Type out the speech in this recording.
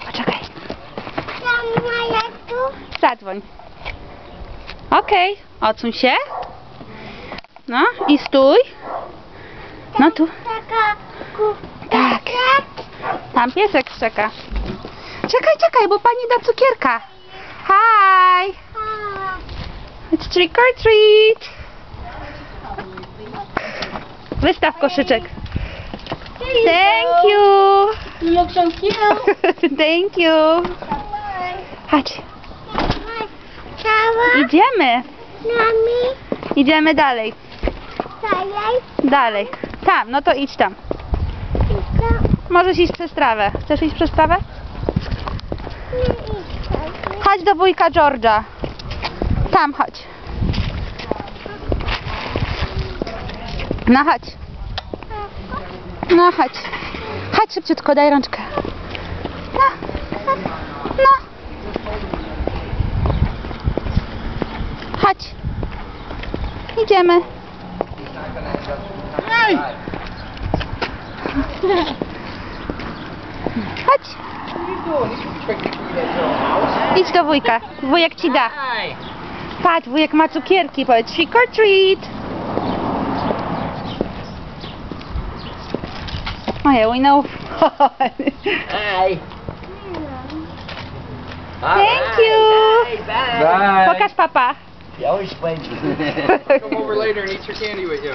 Poczekaj. Zadzwoń. Okej. Odsuń się. No i stój. No tu. Tak. Tam piesek czeka. Czekaj, bo pani da cukierka. Hi. It's trick or treat. Wystaw koszyczek. Thank you. You look so cute. Thank you. Chodź. Idziemy. Idziemy dalej. Dalej. Tam, no to idź tam. Możesz iść przez trawę. Chcesz iść przez trawę? Chodź do wujka George'a. Tam chodź. No chodź. No chodź. Chodź szybciutko, daj rączkę. No. No. Chodź. Idziemy. Chodź. Idź do wujka. Wujek ci da. Patrz, wujek ma cukierki. Powiedz trick or treat. Ojej, we know. Hi. Thank you. Bye. Pokaż papa. He always explains. Come over later and eat your candy with you.